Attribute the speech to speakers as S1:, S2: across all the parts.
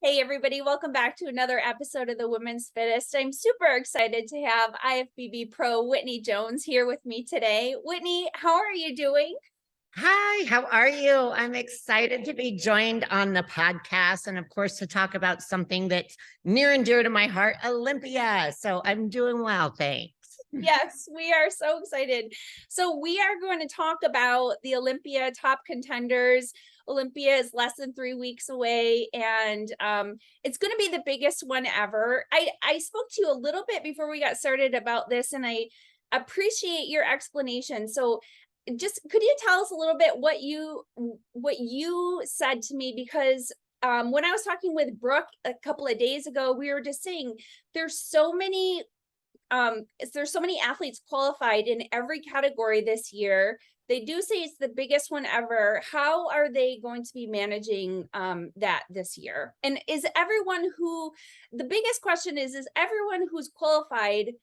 S1: Hey, everybody, welcome back to another episode of the Women's Fittest. I'm super excited to have IFBB Pro Whitney Jones here with me today. Whitney, how are you doing?
S2: Hi, how are you? I'm excited to be joined on the podcast and, of course, to talk about something that's near and dear to my heart, Olympia. So I'm doing well, thanks.
S1: Yes, we are so excited. So we are going to talk about the Olympia top contenders. Olympia is less than 3 weeks away, and it's going to be the biggest one ever. I spoke to you a little bit before we got started about this, and I appreciate your explanation. So just could you tell us a little bit what you said to me? Because when I was talking with Brooke a couple of days ago, we were just saying there's so many athletes qualified in every category this year. They do say it's the biggest one ever. How are they going to be managing that this year? And the biggest question is everyone who's qualified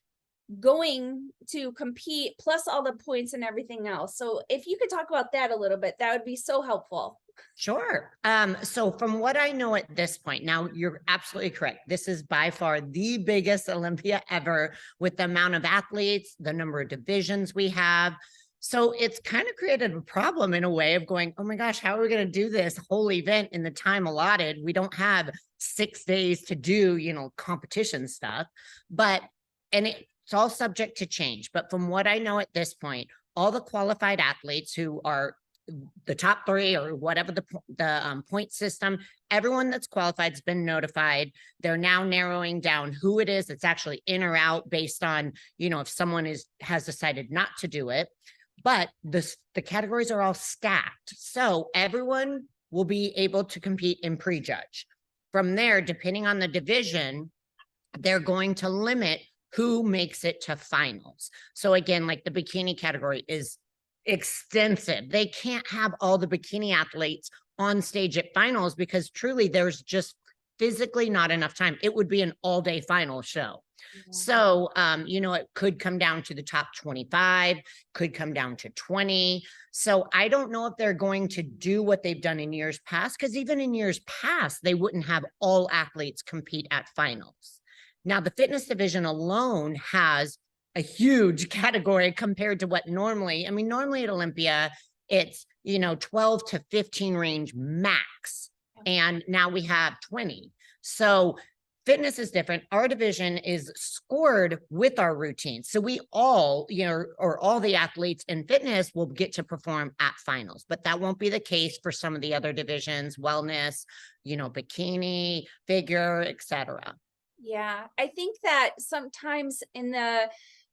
S1: going to compete plus all the points and everything else? So if you could talk about that a little bit, that would be so helpful.
S2: Sure. So from what I know at this point, now you're absolutely correct. This is by far the biggest Olympia ever with the amount of athletes, the number of divisions we have. So it's kind of created a problem in a way of going, oh my gosh, how are we going to do this whole event in the time allotted? We don't have 6 days to do, competition stuff, and it's all subject to change. But from what I know at this point, all the qualified athletes who are the top 3 or whatever the point system, everyone that's qualified has been notified. They're now narrowing down who it is that's actually in or out based on, if someone has decided not to do it. But the categories are all stacked. So everyone will be able to compete in prejudge. From there, depending on the division, they're going to limit who makes it to finals. So again, like the bikini category is extensive. They can't have all the bikini athletes on stage at finals because truly there's just physically not enough time. It would be an all-day final show. Mm-hmm. So, it could come down to the top 25, could come down to 20. So I don't know if they're going to do what they've done in years past, because even in years past, they wouldn't have all athletes compete at finals. Now, the fitness division alone has a huge category compared to what normally at Olympia, it's, 12 to 15 range max. And now we have 20. So fitness is different. Our division is scored with our routines. So we all, or all the athletes in fitness will get to perform at finals, but that won't be the case for some of the other divisions, wellness, bikini, figure, etc.
S1: Yeah, I think that sometimes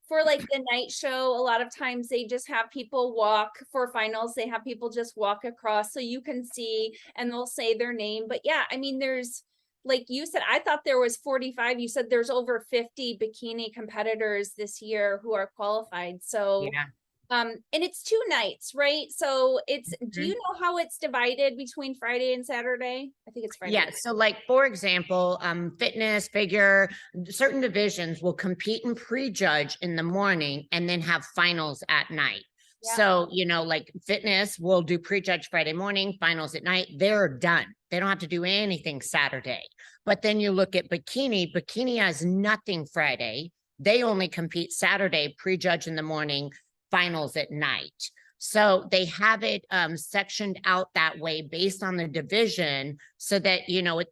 S1: for like the night show, a lot of times they just have people walk for finals. They have people just walk across so you can see and they'll say their name. But yeah, I mean, there's, like you said, I thought there was 45. You said there's over 50 bikini competitors this year who are qualified. So
S2: Yeah.
S1: And it's 2 nights, right? So do you know how it's divided between Friday and Saturday? I think it's Friday.
S2: Yeah. So like, for example, fitness, figure, certain divisions will compete and prejudge in the morning and then have finals at night. Yeah. So, like fitness will do prejudge Friday morning, finals at night. They're done. They don't have to do anything Saturday. But then you look at bikini has nothing Friday. They only compete Saturday, prejudge in the morning, finals at night. So they have it sectioned out that way based on the division so that,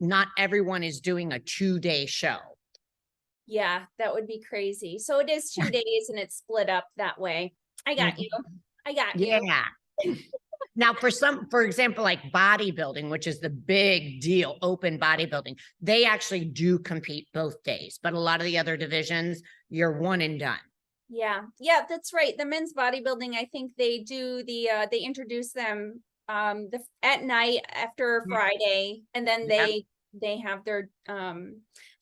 S2: not everyone is doing a 2-day show.
S1: Yeah, that would be crazy. So it is 2 days and it's split up that way. I got you.
S2: Yeah. Now, for example, like bodybuilding, which is the big deal, open bodybuilding, they actually do compete both days. But a lot of the other divisions, you're one and done.
S1: Yeah, that's right. The men's bodybuilding, I think they do they introduce them at night after Friday, and then they have their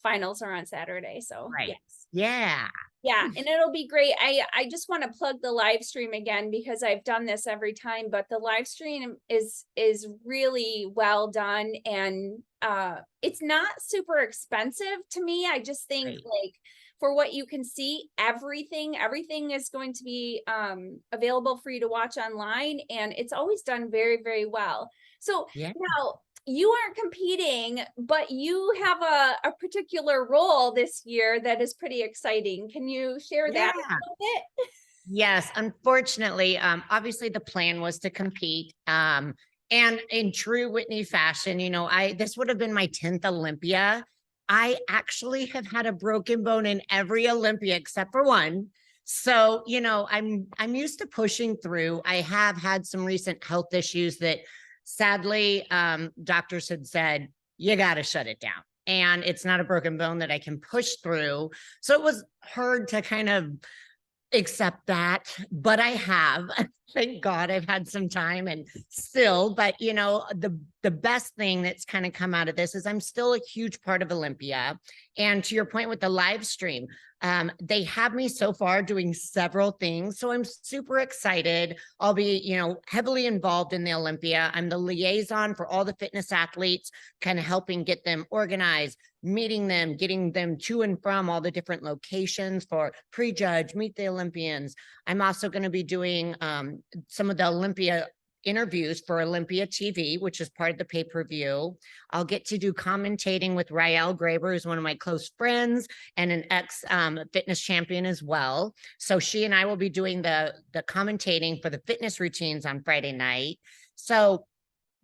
S1: finals are on Saturday. So
S2: right.
S1: Yes. Yeah, and it'll be great. I just want to plug the live stream again because I've done this every time, but the live stream is really well done, and it's not super expensive to me. I just think like for what you can see, everything is going to be available for you to watch online, and it's always done very, very well. So now you aren't competing, but you have a particular role this year that is pretty exciting. Can you share that a little bit?
S2: Yes, unfortunately, obviously the plan was to compete. And in true Whitney fashion, you know, this would have been my 10th Olympia. I actually have had a broken bone in every Olympia except for one. So, you know, I'm used to pushing through. I have had some recent health issues that sadly doctors had said, you got to shut it down. And it's not a broken bone that I can push through. So it was hard to kind of accept that, but I have. Thank God I've had some time and still, but you know, the best thing that's kind of come out of this is I'm still a huge part of Olympia. And to your point with the live stream, they have me so far doing several things. So I'm super excited. I'll be, you know, heavily involved in the Olympia. I'm the liaison for all the fitness athletes, kind of helping get them organized, meeting them, getting them to and from all the different locations for pre-judge, meet the Olympians. I'm also going to be doing some of the Olympia interviews for Olympia TV, which is part of the pay-per-view. I'll get to do commentating with Rael Graber, who's one of my close friends and an ex fitness champion as well. So she and I will be doing the commentating for the fitness routines on Friday night. So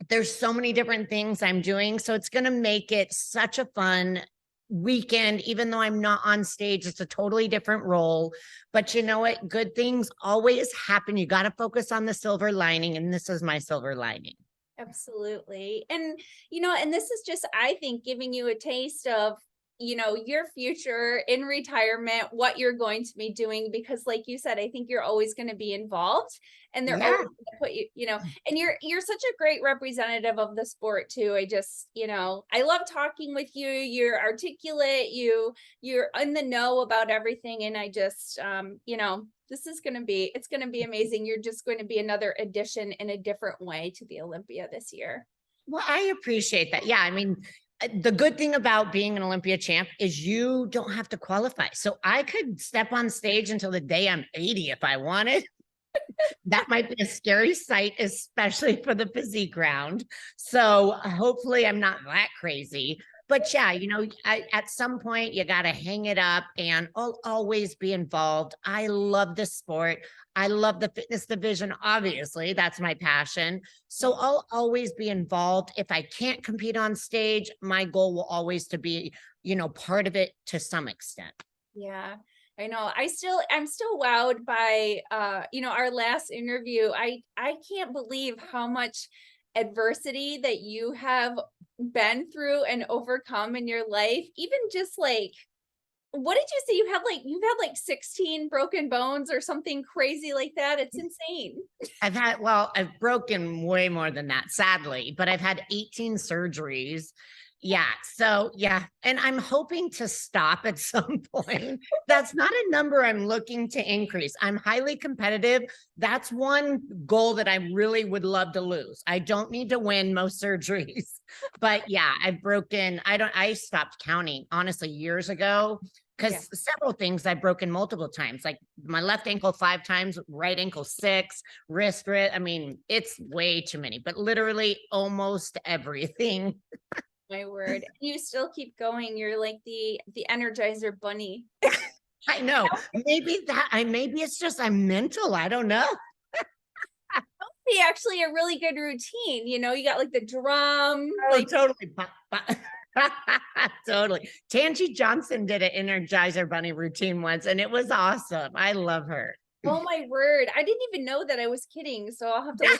S2: there's so many different things I'm doing. So it's going to make it such a fun weekend, even though I'm not on stage. It's a totally different role. But you know what? Good things always happen. You got to focus on the silver lining. And this is my silver lining.
S1: Absolutely. And, you know, and this is just, I think, giving you a taste of, you know, your future in retirement, what you're going to be doing, because like you said, I think you're always going to be involved and they're always going to put you, you know, and you're such a great representative of the sport too. I just, you know, I love talking with you. You're articulate, you're in the know about everything. And I just, you know, this is going to be, it's going to be amazing. You're just going to be another addition in a different way to the Olympia this year.
S2: Well, I appreciate that. Yeah. I mean, the good thing about being an Olympia champ is you don't have to qualify. So I could step on stage until the day I'm 80 if I wanted. That might be a scary sight, especially for the physique round. So hopefully I'm not that crazy. But yeah, you know, at some point you got to hang it up and I'll always be involved. I love the sport. I love the fitness division. Obviously, that's my passion. So I'll always be involved. If I can't compete on stage, my goal will always to be, you know, part of it to some extent.
S1: Yeah, I know. I'm still wowed by, you know, our last interview. I can't believe how much adversity that you have been through and overcome in your life. Even just like, what did you say? You've had like 16 broken bones or something crazy like that. It's insane.
S2: I've broken way more than that, sadly, but I've had 18 surgeries. Yeah. So yeah. And I'm hoping to stop at some point. That's not a number I'm looking to increase. I'm highly competitive. That's one goal that I really would love to lose. I don't need to win most surgeries, but yeah, I stopped counting honestly years ago because several things I've broken multiple times, like my left ankle 5 times, right ankle 6, wrist. I mean, it's way too many, but literally almost everything.
S1: My word. You still keep going. You're like the Energizer bunny.
S2: I know. Maybe it's just I'm mental. I don't know.
S1: Be actually a really good routine. You know, you got like the drum.
S2: Oh, like totally. Totally. Tangi Johnson did an Energizer bunny routine once and it was awesome. I love her.
S1: Oh my word. I didn't even know that I was kidding. So I'll have to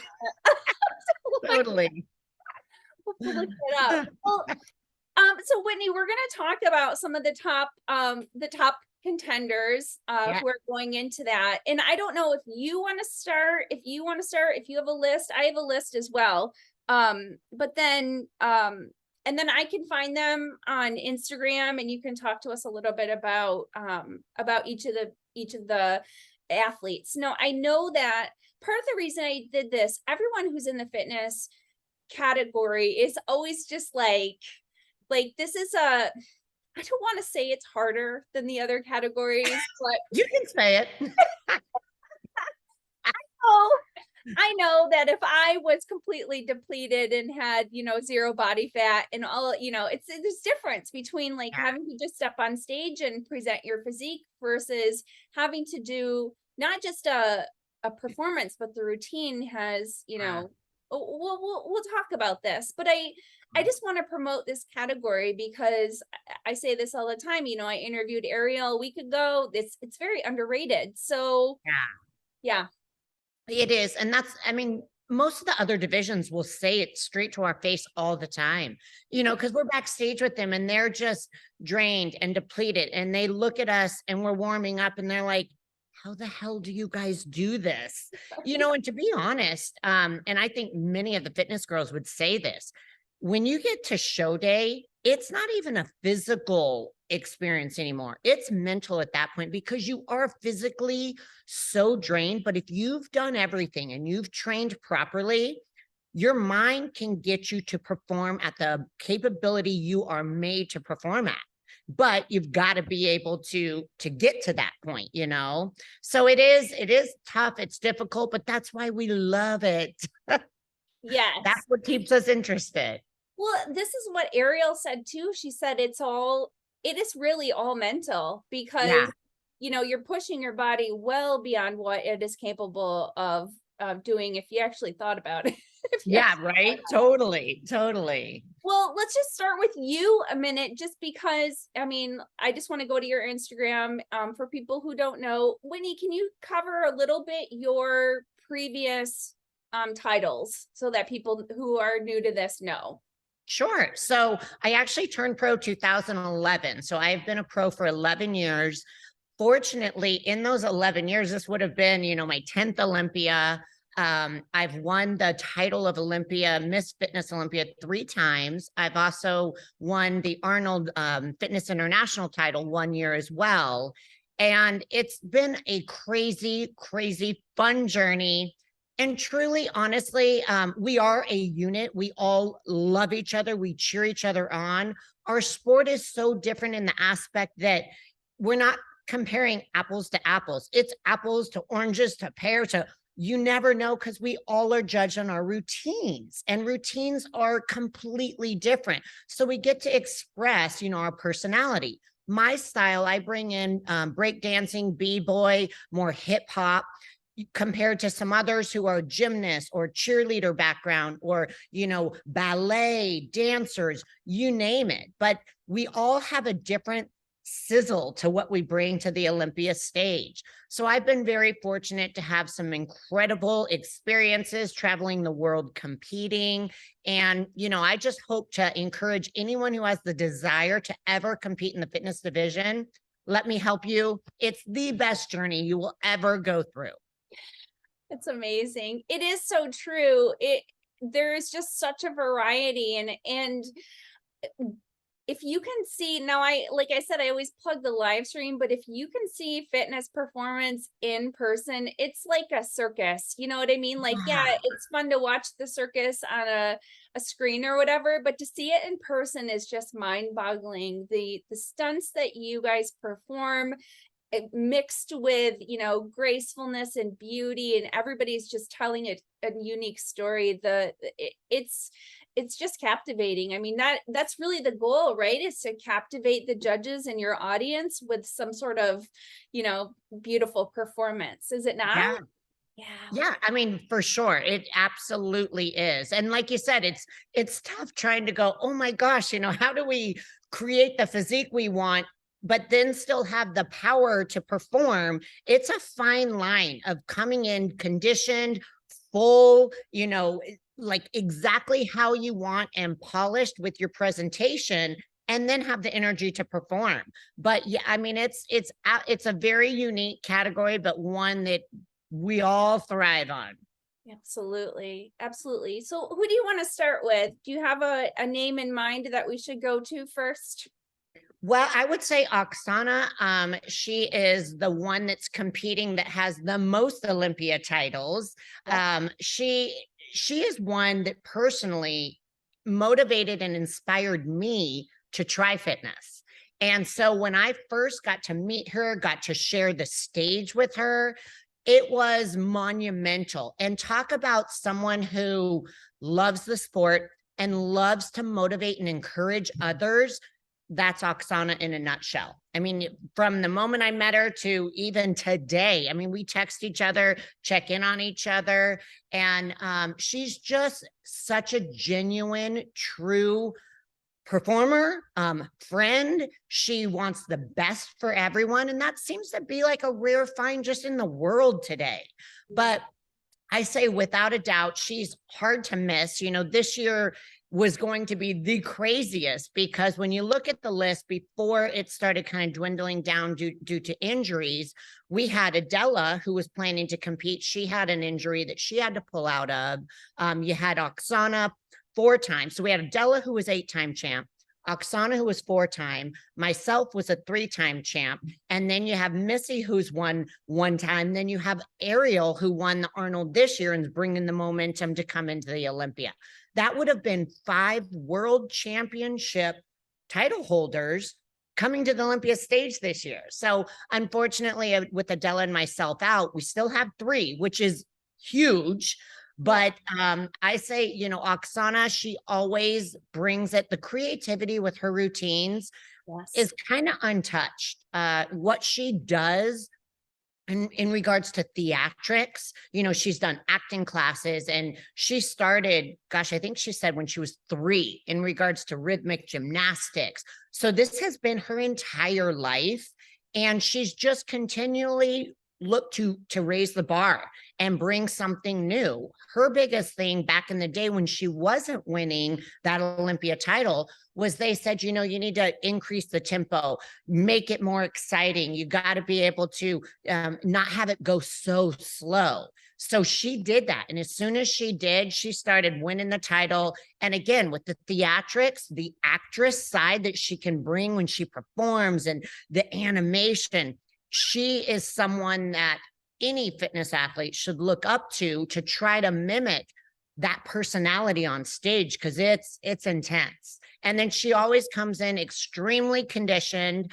S1: look
S2: totally.
S1: We'll look it up. Well, so Whitney, we're going to talk about some of the top contenders who are going into that. And I don't know if you want to start, if you have a list. I have a list as well. But then and then I can find them on Instagram and you can talk to us a little bit about each of the athletes. Now, I know that part of the reason I did this, everyone who's in the fitness category is always just like this is I don't want to say it's harder than the other categories, but
S2: you can say it.
S1: I know I know that if I was completely depleted and had, zero body fat and all, there's difference between like
S2: Yeah.
S1: having to just step on stage and present your physique versus having to do not just a performance, but the routine has, we'll talk about this, but I just want to promote this category because I say this all the time. I interviewed Ariel a week ago. It's very underrated. So
S2: Yeah.
S1: yeah.
S2: It is. And that's, I mean, most of the other divisions will say it straight to our face all the time, because we're backstage with them and they're just drained and depleted. And they look at us and we're warming up and they're like, how the hell do you guys do this? And to be honest, and I think many of the fitness girls would say this, when you get to show day, it's not even a physical experience anymore. It's mental at that point because you are physically so drained. But if you've done everything and you've trained properly, your mind can get you to perform at the capability you are made to perform at. But you've got to be able to get to that point. So it is tough, it's difficult, but that's why we love it. That's
S1: Yes.
S2: what keeps us interested.
S1: Well, this is what Ariel said too. She said it is really all mental
S2: Yeah.
S1: because, you're pushing your body well beyond what it is capable of doing if you actually thought about it. If you
S2: Yeah,
S1: actually-
S2: right? Totally, totally.
S1: Well, let's just start with you a minute, just because, I just want to go to your Instagram. For people who don't know, Whitney, can you cover a little bit your previous titles so that people who are new to this know?
S2: Sure. So I actually turned pro 2011. So I've been a pro for 11 years. Fortunately, in those 11 years, this would have been, my 10th Olympia. I've won the title of Olympia, Miss Fitness Olympia 3 times. I've also won the Arnold Fitness International title 1 year as well. And it's been a crazy, crazy fun journey. And truly, honestly, we are a unit. We all love each other. We cheer each other on. Our sport is so different in the aspect that we're not comparing apples to apples. It's apples to oranges to pears to you never know because we all are judged on our routines and routines are completely different. So we get to express, our personality. My style, I bring in breakdancing, b-boy, more hip hop compared to some others who are gymnasts or cheerleader background or, ballet, dancers, you name it. But we all have a different sizzle to what we bring to the Olympia stage. So I've been very fortunate to have some incredible experiences traveling the world competing. And, I just hope to encourage anyone who has the desire to ever compete in the fitness division. Let me help you. It's the best journey you will ever go through.
S1: It's amazing. It is so true. There is just such a variety and if you can see now, like I said, I always plug the live stream, but if you can see fitness performance in person, it's like a circus. You know what I mean? Like, yeah,
S2: Yeah.
S1: it's fun to watch the circus on a screen or whatever, but to see it in person is just mind-boggling. The stunts that you guys perform mixed with gracefulness and beauty, and everybody's just telling a unique story. It's just captivating. I mean, that's really the goal, right? Is to captivate the judges and your audience with some sort of beautiful performance, is it not?
S2: Yeah.
S1: Yeah.
S2: Yeah, I mean, for sure. It absolutely is. And like you said, it's tough trying to go, oh my gosh, how do we create the physique we want, but then still have the power to perform? It's a fine line of coming in conditioned, full, like exactly how you want and polished with your presentation and then have the energy to perform. But yeah, I mean, it's a very unique category, but one that we all thrive on.
S1: Absolutely. Absolutely. So who do you want to start with? Do you have a name in mind that we should go to first?
S2: Well, I would say Oksana, she is the one that's competing that has the most Olympia titles.
S1: Yeah.
S2: She is one that personally motivated and inspired me to try fitness. And so when I first got to meet her, got to share the stage with her, It was monumental. And talk about someone who loves the sport and loves to motivate and encourage others. That's Oksana in a nutshell. I mean, from the moment I met her to even today, I mean, we text each other, check in on each other, and she's just such a genuine, true performer, friend. She wants the best for everyone. And that seems to be like a rare find just in the world today. But I say without a doubt, she's hard to miss. You know, this year was going to be the craziest because when you look at the list before it started kind of dwindling down due to injuries, we had Adela who was planning to compete. She had an injury that she had to pull out of. You had Oksana 4 times. So we had Adela, who was 8-time champ, Oksana, who was 4-time, myself was a 3-time champ. And then you have Missy, who's won 1 time. Then you have Ariel, who won the Arnold this year and is bringing the momentum to come into the Olympia. That would have been 5 world championship title holders coming to the Olympia stage this year. So unfortunately, with Adela and myself out, we still have 3, which is huge. But I say, you know, Oksana, she always brings it. The creativity with her routines is kind of untouched. What she does in regards to theatrics, you know, she's done acting classes and she started, gosh, I think she said when she was 3 in regards to rhythmic gymnastics. So this has been her entire life. And she's just continually looked to raise the bar and bring something new. Her biggest thing back in the day when she wasn't winning that Olympia title was they said, you know, you need to increase the tempo, make it more exciting. You got to be able to not have it go so slow. So she did that. And as soon as she did, she started winning the title. And again, with the theatrics, the actress side that she can bring when she performs and the animation, she is someone that any fitness athlete should look up to try to mimic that personality on stage because it's intense. And then she always comes in extremely conditioned.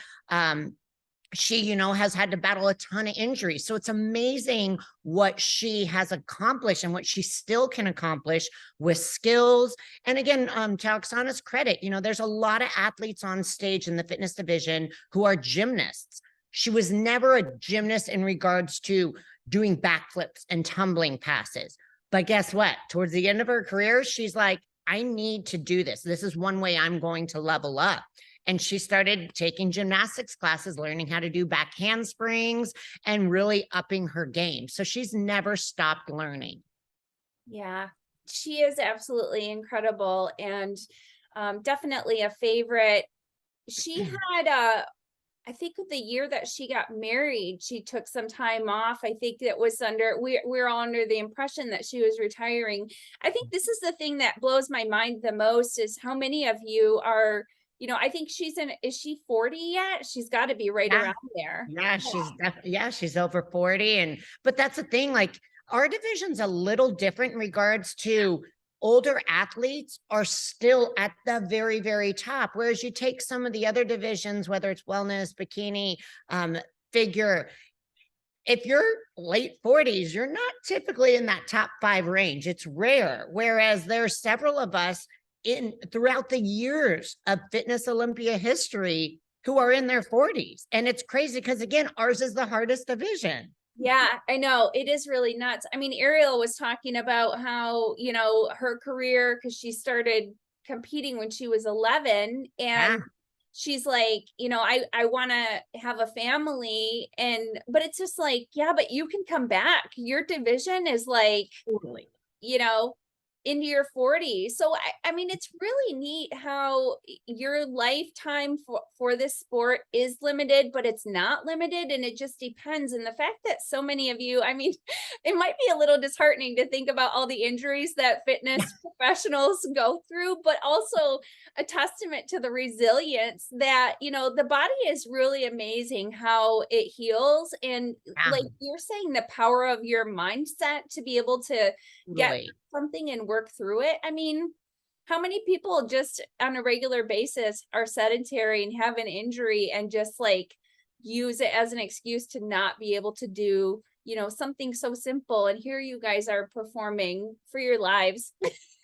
S2: She, you know, has had to battle a ton of injuries. So it's amazing what she has accomplished and what she still can accomplish with skills. And again, to Oksana's credit, you know, there's a lot of athletes on stage in the fitness division who are gymnasts. She was never a gymnast in regards to doing backflips and tumbling passes. But guess what? Towards the end of her career, she's like, I need to do this. This is one way I'm going to level up. And she started taking gymnastics classes, learning how to do back handsprings and really upping her game. So she's never stopped learning.
S1: Yeah, she is absolutely incredible and definitely a favorite. She had I think the year that she got married, she took some time off. I think that was we're all under the impression that she was retiring. I think this is the thing that blows my mind the most is how many of you are, you know, I think is she 40 yet? She's got to be right around there.
S2: Yeah, she's over 40. But that's the thing, like our division's a little different in regards to older athletes are still at the very, very top. Whereas you take some of the other divisions, whether it's wellness, bikini, figure, if you're late 40s, you're not typically in that top 5 range. It's rare. Whereas there's several of us throughout the years of Fitness Olympia history who are in their 40s. And it's crazy because again, ours is the hardest division.
S1: Yeah, I know. It is really nuts. I mean, Ariel was talking about how, you know, her career, because she started competing when she was 11 and she's like, you know, I want to have a family but it's just like, yeah, but you can come back. Your division is like,
S2: totally,
S1: you know, into your 40s. So I mean, it's really neat how your lifetime for this sport is limited, but it's not limited, and it just depends. And the fact that so many of you, I mean, it might be a little disheartening to think about all the injuries that fitness professionals go through, but also a testament to the resilience that, you know, the body is really amazing how it heals. And like you're saying, the power of your mindset to be able to get something and work through it. I mean, how many people just on a regular basis are sedentary and have an injury and just like use it as an excuse to not be able to do something so simple. And here you guys are performing for your lives.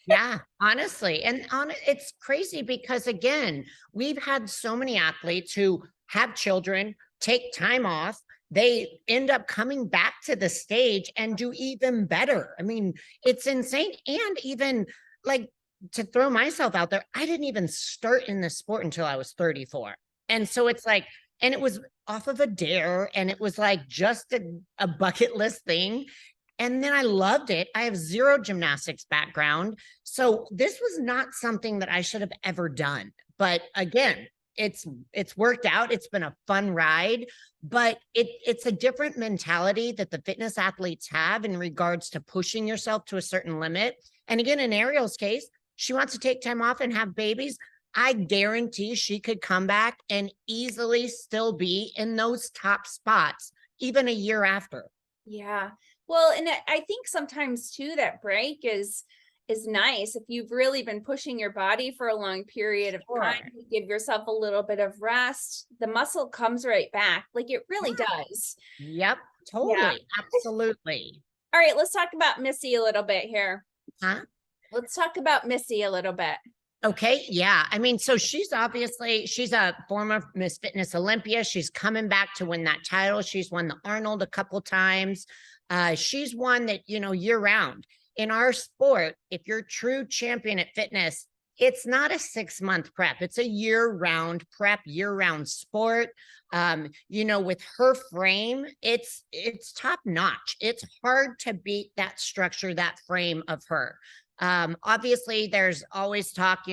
S2: Yeah, honestly. It's crazy because again, we've had so many athletes who have children, take time off, they end up coming back to the stage and do even better. I mean, it's insane. And even like, to throw myself out there, I didn't even start in the sport until I was 34. And so it's like, and it was off of a dare, and it was like just a bucket list thing. And then I loved it. I have zero gymnastics background. So this was not something that I should have ever done. But again, it's worked out. It's been a fun ride, but it's a different mentality that the fitness athletes have in regards to pushing yourself to a certain limit. And again, in Ariel's case, she wants to take time off and have babies. I guarantee she could come back and easily still be in those top spots, even a year after.
S1: Yeah. Well, and I think sometimes too, that break is nice. If you've really been pushing your body for a long period of
S2: Sure.
S1: time, you give yourself a little bit of rest, the muscle comes right back. Like it really does.
S2: Yep,
S1: Yeah.
S2: totally. Absolutely.
S1: All right, let's talk about Missy a little bit here.
S2: Huh?
S1: Let's talk about Missy a little bit.
S2: Okay, yeah. I mean, so she's a former Miss Fitness Olympia. She's coming back to win that title. She's won the Arnold a couple times. She's one that, year round. In our sport, if you're true champion at fitness, it's not a 6-month prep. It's a year-round prep, year-round sport. With her frame, it's top notch. It's hard to beat that structure, that frame of her. Obviously there's always talk,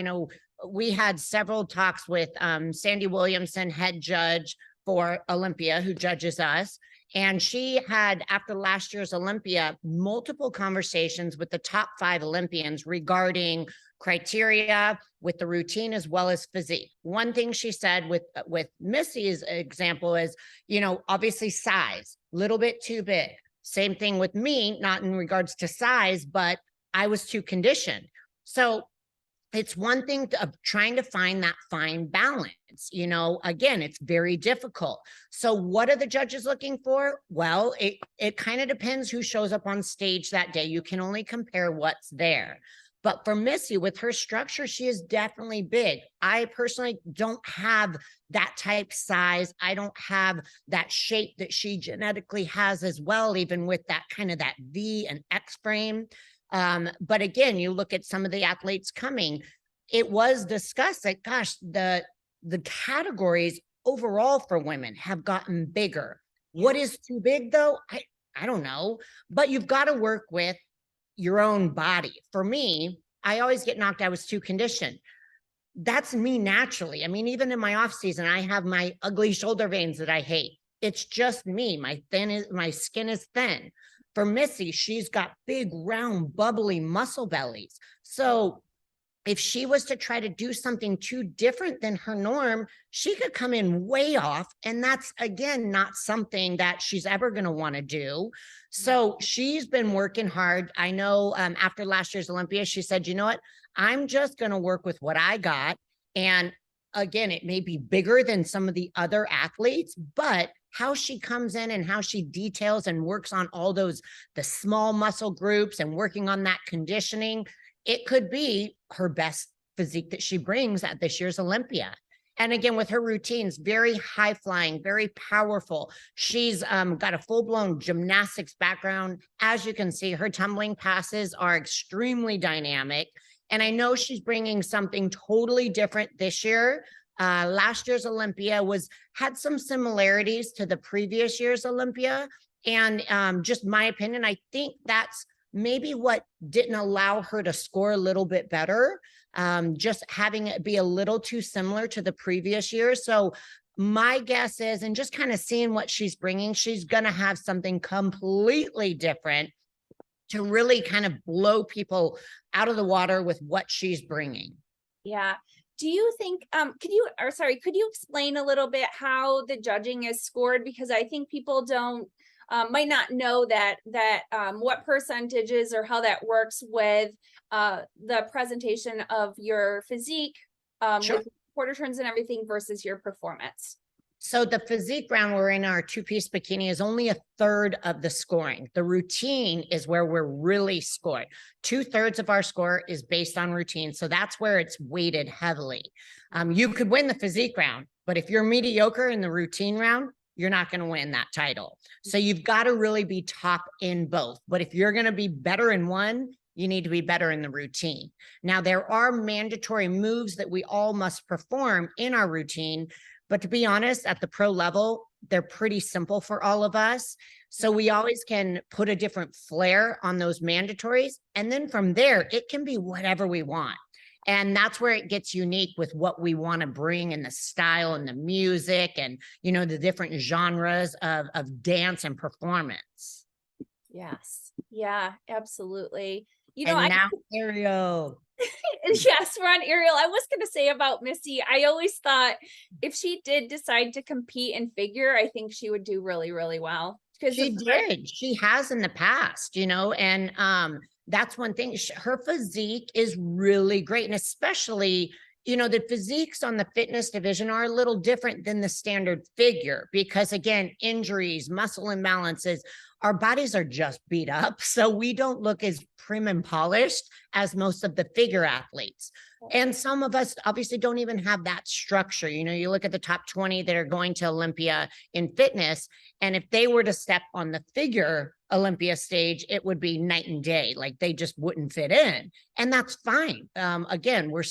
S2: we had several talks with Sandy Williamson, head judge for Olympia, who judges us. And she had, after last year's Olympia, multiple conversations with the top 5 Olympians regarding criteria with the routine as well as physique. One thing she said with Missy's example is, obviously size, a little bit too big. Same thing with me, not in regards to size, but I was too conditioned. So it's one thing of trying to find that fine balance. Again, it's very difficult. So what are the judges looking for? Well, it kind of depends who shows up on stage that day. You can only compare what's there. But for Missy, with her structure, she is definitely big. I personally don't have that type size. I don't have that shape that she genetically has as well, even with that kind of that V and X frame. But again, you look at some of the athletes coming, it was discussed that, gosh, the categories overall for women have gotten bigger. What is too big though? I don't know, but you've got to work with your own body. For me, I always get knocked. I was too conditioned. That's me naturally. I mean, even in my off season, I have my ugly shoulder veins that I hate. It's just me. My skin is thin. For Missy, she's got big, round, bubbly muscle bellies. So if she was to try to do something too different than her norm, she could come in way off. And that's, again, not something that she's ever going to want to do. So she's been working hard. I know after last year's Olympia, she said, you know what? I'm just going to work with what I got. And again, it may be bigger than some of the other athletes, but how she comes in and how she details and works on all the small muscle groups and working on that conditioning, it could be her best physique that she brings at this year's Olympia. And again, with her routines, very high flying, very powerful. She's got a full-blown gymnastics background. As you can see, her tumbling passes are extremely dynamic. And I know she's bringing something totally different this year. Last year's Olympia had some similarities to the previous year's Olympia. And just my opinion, I think that's maybe what didn't allow her to score a little bit better, just having it be a little too similar to the previous year. So my guess is, and just kind of seeing what she's bringing, she's going to have something completely different to really kind of blow people out of the water with what she's bringing.
S1: Yeah. Do you think, could you explain a little bit how the judging is scored? Because I think people might not know that what percentages or how that works with the presentation of your physique,
S2: Sure.
S1: with quarter turns and everything versus your performance.
S2: So the physique round we're in, our two-piece bikini, is only a third of the scoring. The routine is where we're really scoring. 2/3 of our score is based on routine. So that's where it's weighted heavily. You could win the physique round, but if you're mediocre in the routine round, you're not going to win that title. So you've got to really be top in both. But if you're going to be better in one, you need to be better in the routine. Now, there are mandatory moves that we all must perform in our routine. But to be honest, at the pro level, they're pretty simple for all of us. So we always can put a different flair on those mandatories. And then from there, it can be whatever we want. And that's where it gets unique with what we want to bring and the style and the music and, you know, the different genres of dance and performance.
S1: Yes. Yeah, absolutely. You
S2: And
S1: know,
S2: now, Ariel.
S1: yes, we're on Ariel. I was going to say about Missy, I always thought if she did decide to compete in figure, I think she would do really, really well.
S2: She did. She has in the past, you know, and that's one thing. Her physique is really great. And especially, you know, the physiques on the fitness division are a little different than the standard figure because, again, injuries, muscle imbalances, our bodies are just beat up. So we don't look as prim and polished as most of the figure athletes. And some of us obviously don't even have that structure. You know, you look at the top 20 that are going to Olympia in fitness, and if they were to step on the figure Olympia stage, it would be night and day. Like they just wouldn't fit in. And that's fine. Again, we're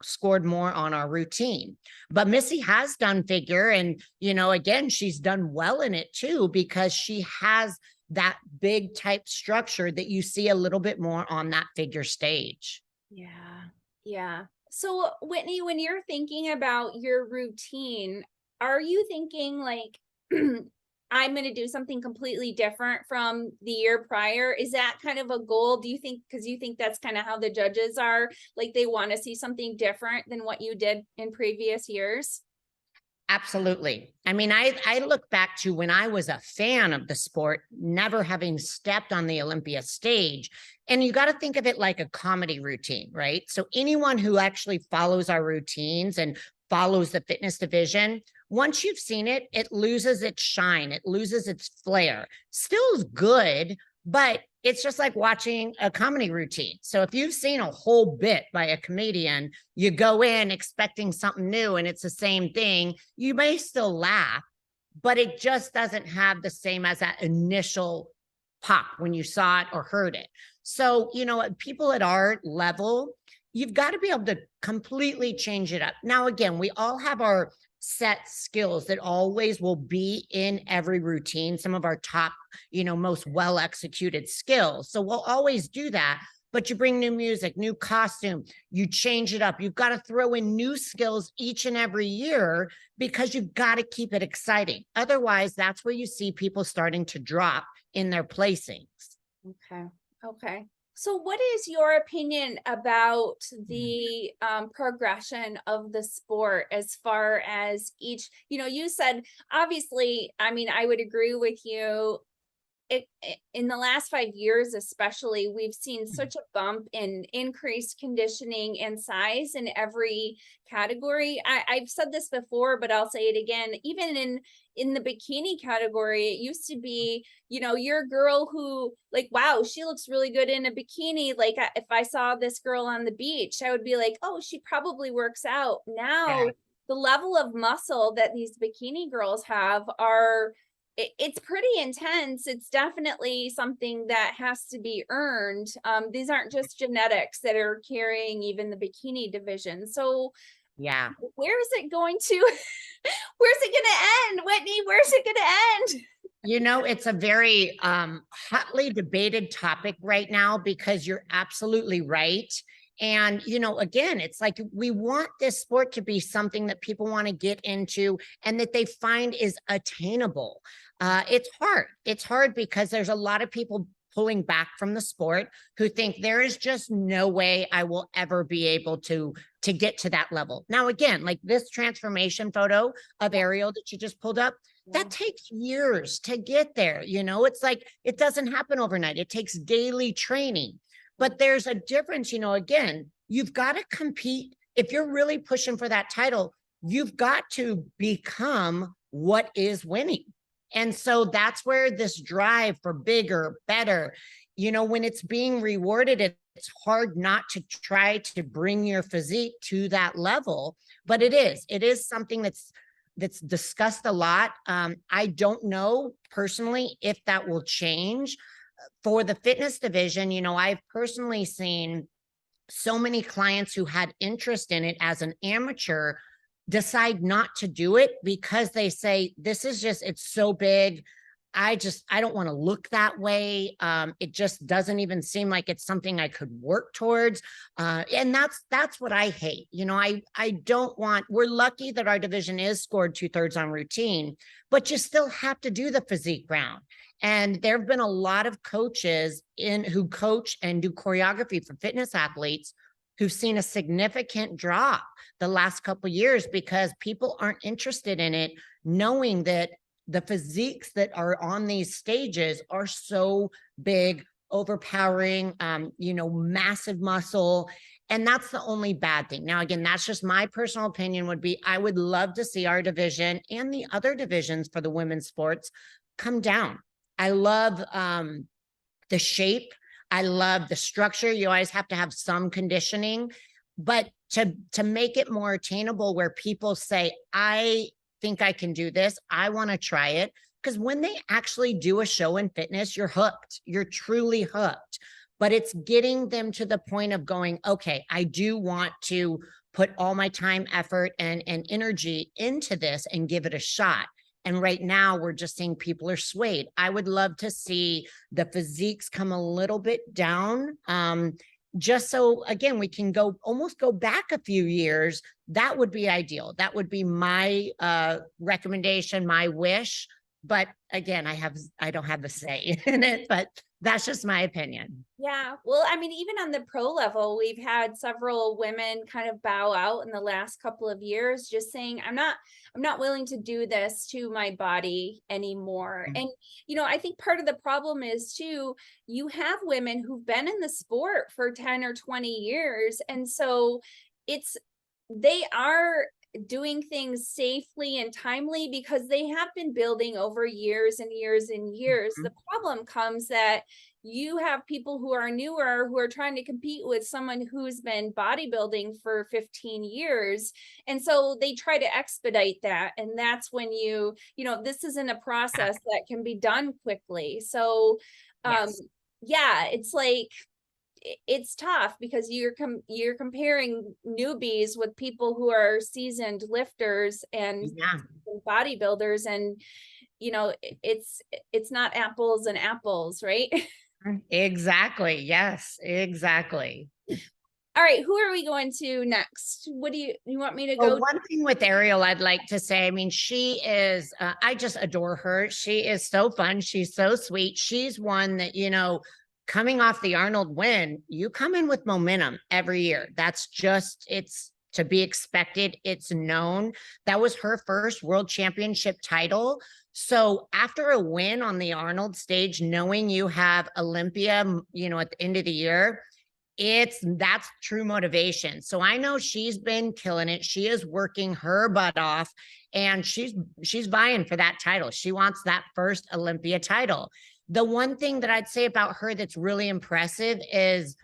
S2: scored more on our routine. But Missy has done figure. And, you know, again, she's done well in it too, because she has that big type structure that you see a little bit more on that figure stage.
S1: Yeah. Yeah. So Whitney, when you're thinking about your routine, are you thinking like, I'm going to do something completely different from the year prior? Is that kind of a goal? Do you think, because you think that's kind of how the judges are, like they want to see something different than what you did in previous years?
S2: Absolutely. I mean, I look back to when I was a fan of the sport, never having stepped on the Olympia stage. And you got to think of it like a comedy routine, right? So anyone who actually follows our routines and follows the fitness division, once you've seen it, it loses its shine. It loses its flair. Still is good, but it's just like watching a comedy routine. So if you've seen a whole bit by a comedian, you go in expecting something new and it's the same thing, you may still laugh, but it just doesn't have the same as that initial pop when you saw it or heard it. So, you know, people at our level, you've got to be able to completely change it up. Now, again, we all have our set skills that always will be in every routine, some of our top, you know, most well executed skills. So we'll always do that, but you bring new music, new costume, you change it up. You've got to throw in new skills each and every year because you've got to keep it exciting. Otherwise, that's where you see people starting to drop in their placings.
S1: Okay. Okay. So what is your opinion about the progression of the sport as far as each, you know, you said, obviously, I mean, I would agree with you. In the last 5 years, especially, we've seen such a bump in increased conditioning and size in every category. I've said this before, but I'll say it again. Even in the bikini category, it used to be, you know, you're a girl who like, wow, she looks really good in a bikini. Like if I saw this girl on the beach, I would be like, oh, she probably works out. Now, the level of muscle that these bikini girls have are it's pretty intense. It's definitely something that has to be earned. These aren't just genetics that are carrying even the bikini division. So
S2: yeah,
S1: where is it going to, where's it going to end, Whitney? Where's it going to end?
S2: You know, it's a very hotly debated topic right now because you're absolutely right. And, you know, again, it's like we want this sport to be something that people want to get into and that they find is attainable. It's hard. It's hard because there's a lot of people pulling back from the sport who think there is just no way I will ever be able to get to that level. Now, again, like this transformation photo of Ariel that you just pulled up, that takes years to get there. You know, it's like it doesn't happen overnight. It takes daily training. But there's a difference, you know, again, you've got to compete. If you're really pushing for that title, you've got to become what is winning. And so that's where this drive for bigger, better, when it's being rewarded, it's hard not to try to bring your physique to that level. But it is something that's discussed a lot. I don't know personally if that will change for the fitness division. I've personally seen so many clients who had interest in it as an amateur decide not to do it because they say, it's so big. I don't want to look that way. It just doesn't even seem like it's something I could work towards. And that's what I hate. I don't want, we're lucky that our division is scored 2/3 on routine, but you still have to do the physique round. And there have been a lot of coaches who coach and do choreography for fitness athletes who've seen a significant drop the last couple of years because people aren't interested in it, knowing that the physiques that are on these stages are so big, overpowering, massive muscle. And that's the only bad thing. Now, again, that's just my personal opinion would be, I would love to see our division and the other divisions for the women's sports come down. I love the shape. I love the structure. You always have to have some conditioning, but to make it more attainable where people say, I think I can do this, I want to try it. Because when they actually do a show in fitness, you're hooked. You're truly hooked. But it's getting them to the point of going, okay, I do want to put all my time, effort, and energy into this and give it a shot. And right now we're just seeing people are swayed. I would love to see the physiques come a little bit down. Just so, again, we can almost go back a few years. That would be ideal. That would be my recommendation, my wish. But again, I don't have the say in it, but that's just my opinion.
S1: Yeah. Well, I mean, even on the pro level, we've had several women kind of bow out in the last couple of years, just saying, I'm not willing to do this to my body anymore.
S2: Mm.
S1: And, I think part of the problem is too, you have women who've been in the sport for 10 or 20 years. And so they are doing things safely and timely because they have been building over years and years and years.
S2: Mhm.
S1: The problem comes that you have people who are newer who are trying to compete with someone who's been bodybuilding for 15 years. And so they try to expedite that. And that's when this isn't a process that can be done quickly. So,
S2: Yes.
S1: yeah, it's like, it's tough because you're comparing newbies with people who are seasoned lifters and
S2: Yeah.
S1: bodybuilders, and it's not apples and apples, right?
S2: Exactly. Yes, exactly.
S1: All right, who are we going to next? What do you want me to
S2: Well,
S1: go?
S2: one thing with Ariel, I'd like to say, I mean, she is, I just adore her. She is so fun. She's so sweet. She's one that, coming off the Arnold win, you come in with momentum every year. It's to be expected. It's known. That was her first world championship title. So after a win on the Arnold stage, knowing you have Olympia, at the end of the year, that's true motivation. So I know she's been killing it. She is working her butt off and she's vying for that title. She wants that first Olympia title. The one thing that I'd say about her that's really impressive is,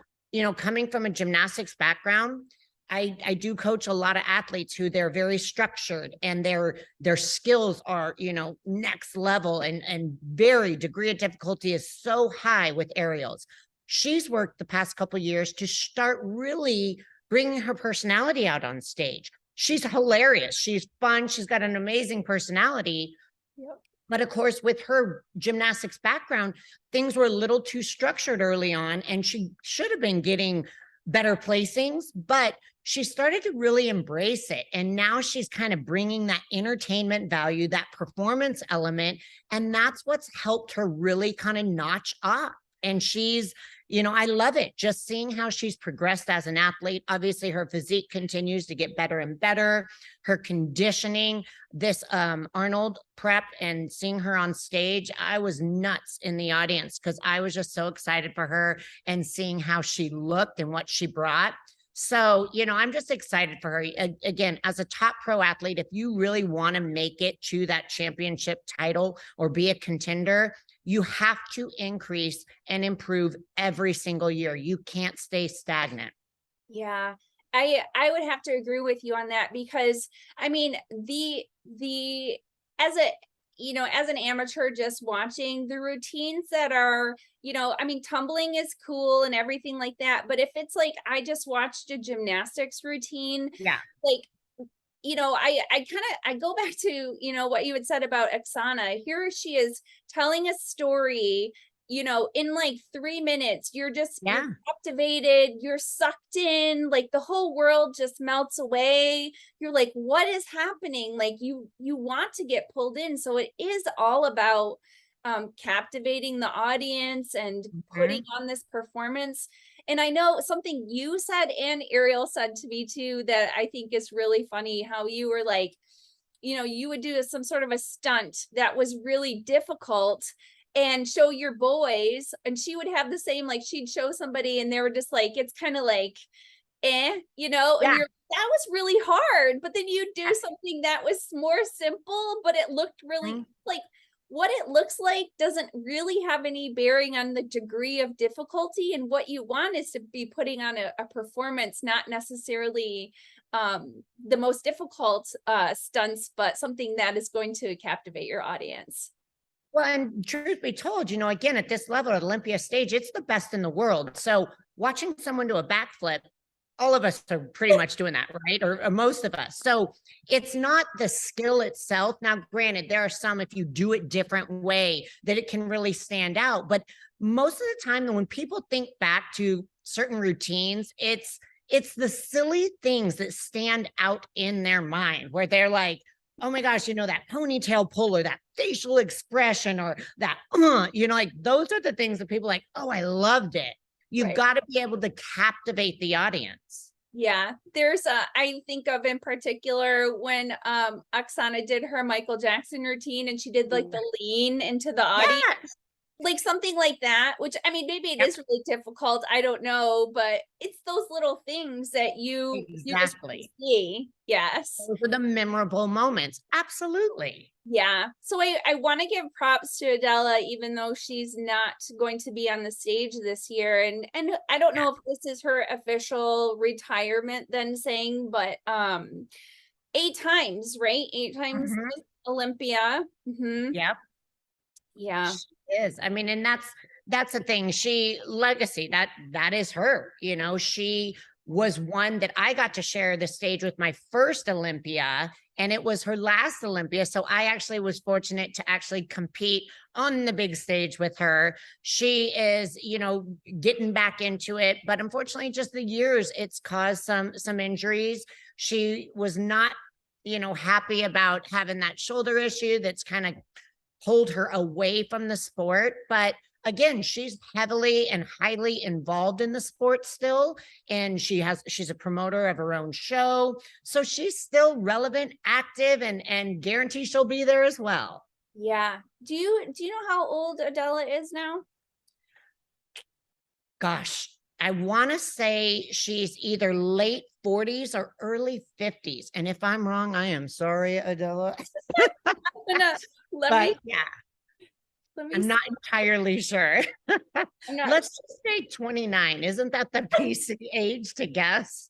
S2: coming from a gymnastics background, I do coach a lot of athletes who they're very structured and their skills are, next level and very degree of difficulty is so high with aerials. She's worked the past couple of years to start really bringing her personality out on stage. She's hilarious. She's fun. She's got an amazing personality.
S1: Yep.
S2: But of course, with her gymnastics background, things were a little too structured early on, and she should have been getting better placings, but she started to really embrace it. And now she's kind of bringing that entertainment value, that performance element, and that's what's helped her really kind of notch up. And she's, I love it just seeing how she's progressed as an athlete. Obviously, her physique continues to get better and better. Her conditioning, this Arnold prep and seeing her on stage, I was nuts in the audience because I was just so excited for her and seeing how she looked and what she brought. So, I'm just excited for her. Again, as a top pro athlete, if you really want to make it to that championship title or be a contender, you have to increase and improve every single year. You can't stay stagnant.
S1: Yeah. I would have to agree with you on that because I mean the as a as an amateur just watching the routines that are, I mean tumbling is cool and everything like that, but if it's like I just watched a gymnastics routine,
S2: Yeah.
S1: like I go back to, what you had said about Oksana. Here she is telling a story, in like 3 minutes. You're
S2: Yeah.
S1: captivated, you're sucked in, like the whole world just melts away. You're like, what is happening? Like you want to get pulled in. So it is all about captivating the audience and putting
S2: Mhm.
S1: on this performance. And I know something you said and Ariel said to me too that I think is really funny, how you were like, you would do some sort of a stunt that was really difficult and show your boys, and she would have the same, like she'd show somebody and they were just like, it's kind of like, and
S2: Yeah.
S1: you're, that was really hard, but then you do
S2: Yeah.
S1: something that was more simple, but it looked really
S2: Mhm.
S1: like, what it looks like doesn't really have any bearing on the degree of difficulty. And what you want is to be putting on a performance, not necessarily the most difficult stunts, but something that is going to captivate your audience.
S2: Well, and truth be told, again, at this level, at Olympia stage, it's the best in the world. So watching someone do a backflip, all of us are pretty much doing that, right? Or most of us. So it's not the skill itself. Now, granted, there are some, if you do it different way, that it can really stand out. But most of the time, when people think back to certain routines, it's the silly things that stand out in their mind where they're like, oh my gosh, that ponytail pull or that facial expression or that, like those are the things that people are like, oh, I loved it. You've
S1: Right.
S2: got to be able to captivate the audience.
S1: Yeah, there's I think of in particular when Oksana did her Michael Jackson routine and she did like the lean into the audience,
S2: Yes.
S1: like something like that, which I mean maybe it
S2: Yep.
S1: is really difficult, I don't know, but it's those little things that you just
S2: Exactly.
S1: see. Yes.
S2: Those are the memorable moments. Absolutely.
S1: Yeah. So I want to give props to Adela, even though she's not going to be on the stage this year. And I don't
S2: Yeah.
S1: know if this is her official retirement then saying, but 8 times, right? 8 times
S2: Mhm.
S1: Olympia.
S2: Yep.
S1: Yeah.
S2: She is. I mean, and that's the thing. She legacy, that is her. She was one that I got to share the stage with my first Olympia, and it was her last Olympia. So I actually was fortunate to actually compete on the big stage with her. She is, getting back into it, but unfortunately, just the years, it's caused some injuries. She was not, happy about having that shoulder issue that's kind of pulled her away from the sport. But again, she's heavily and highly involved in the sport still. And she's a promoter of her own show. So she's still relevant, active, and guarantee she'll be there as well.
S1: Yeah. Do you know how old Adela is now?
S2: Gosh, I want to say she's either late 40s or early 50s. And if I'm wrong, I am sorry, Adela.
S1: I'm gonna let
S2: But
S1: me
S2: yeah,
S1: let me
S2: I'm
S1: see.
S2: not entirely sure.
S1: I'm not,
S2: Let's just say 29. Isn't that the PC age to guess?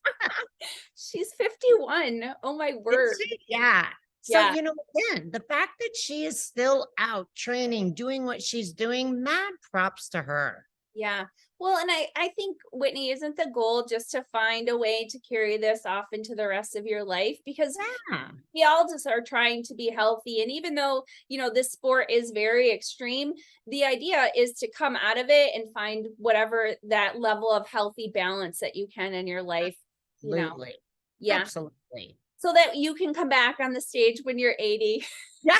S1: she's 51. Oh my
S2: Is
S1: word.
S2: she? Yeah. So,
S1: Yeah.
S2: again, the fact that she is still out training, doing what she's doing, mad props to her.
S1: Yeah. Well, and I think Whitney, isn't the goal just to find a way to carry this off into the rest of your life? Because
S2: Yeah.
S1: we all just are trying to be healthy. And even though, this sport is very extreme, the idea is to come out of it and find whatever that level of healthy balance that you can in your life, you know.
S2: Absolutely.
S1: Yeah.
S2: Absolutely.
S1: So that you can come back on the stage when you're 80.
S2: Yeah,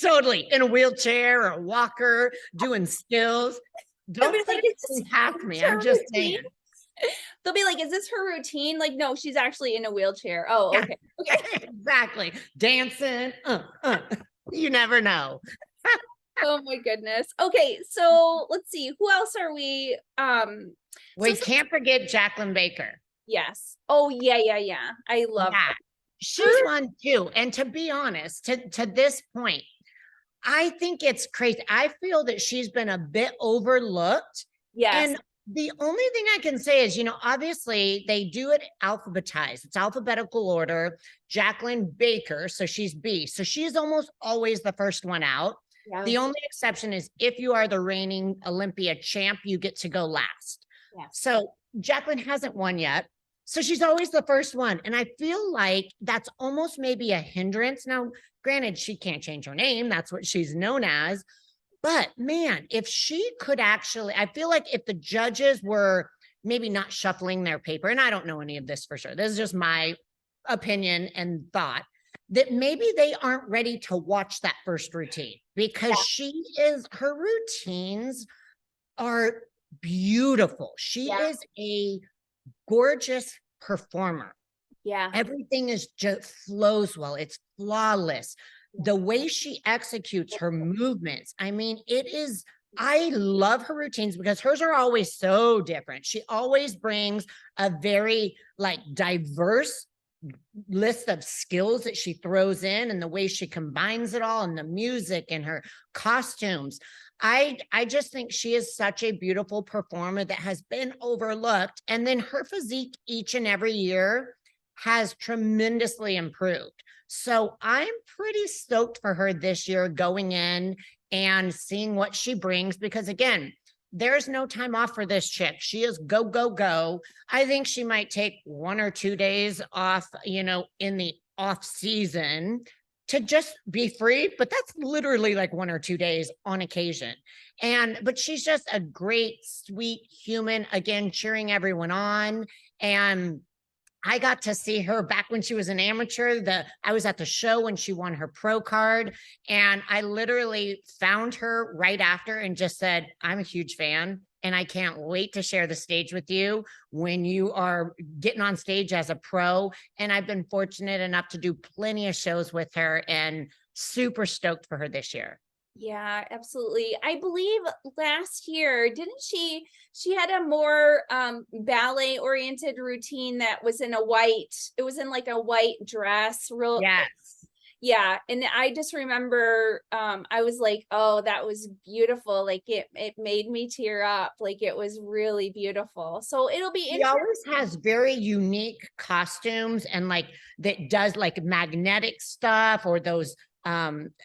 S2: totally. In a wheelchair or a walker, doing skills.
S1: They'll
S2: Don't
S1: be
S2: put
S1: like, is this
S2: anything past me.
S1: her
S2: I'm just
S1: routine?
S2: saying.
S1: They'll be like, is this her routine? Like, no, she's actually in a wheelchair. Oh,
S2: Yeah,
S1: okay. Okay.
S2: exactly. Dancing. You never know.
S1: Oh my goodness. Okay, so let's see. Who else are we?
S2: We can't forget Jacqueline Baker.
S1: Yes. Oh yeah, yeah, yeah. I love
S2: Yeah,
S1: her.
S2: she's one too. And to be honest, to this point, I think it's crazy. I feel that she's been a bit overlooked.
S1: Yes.
S2: And the only thing I can say is, obviously they do it alphabetized. It's alphabetical order. Jacqueline Baker, so she's B. So she's almost always the first one out.
S1: Yeah.
S2: The only exception is if you are the reigning Olympia champ, you get to go last.
S1: Yes.
S2: So Jacqueline hasn't won yet. So she's always the first one. And I feel like that's almost maybe a hindrance. Now, granted, she can't change her name. That's what she's known as. But man, if she could actually, I feel like if the judges were maybe not shuffling their paper, and I don't know any of this for sure, this is just my opinion and thought, that maybe they aren't ready to watch that first routine because her routines are beautiful. She is a gorgeous performer.
S1: Yeah.
S2: Everything is just flows well. It's flawless. The way she executes her movements. I mean, I love her routines because hers are always so different. She always brings a very diverse list of skills that she throws in, and the way she combines it all, and the music and her costumes. I just think she is such a beautiful performer that has been overlooked. And then her physique each and every year has tremendously improved. So I'm pretty stoked for her this year going in and seeing what she brings, because again, there's no time off for this chick. She is go, go, go. I think she might take 1 or 2 days off, in the off season to just be free, but that's literally like 1 or 2 days on occasion. But she's just a great, sweet human, again, cheering everyone on. And I got to see her back when she was an amateur. I was at the show when she won her pro card, and I literally found her right after and just said, I'm a huge fan, and I can't wait to share the stage with you when you are getting on stage as a pro. And I've been fortunate enough to do plenty of shows with her, and super stoked for her this year.
S1: Yeah, absolutely. I believe last year, didn't she had a more ballet oriented routine that was in it was in like a white dress,
S2: Yes.
S1: yeah. And I just remember I was like, oh, that was beautiful. Like it made me tear up. Like it was really beautiful. So it'll be
S2: She
S1: interesting.
S2: always has very unique costumes, and that does magnetic stuff, or those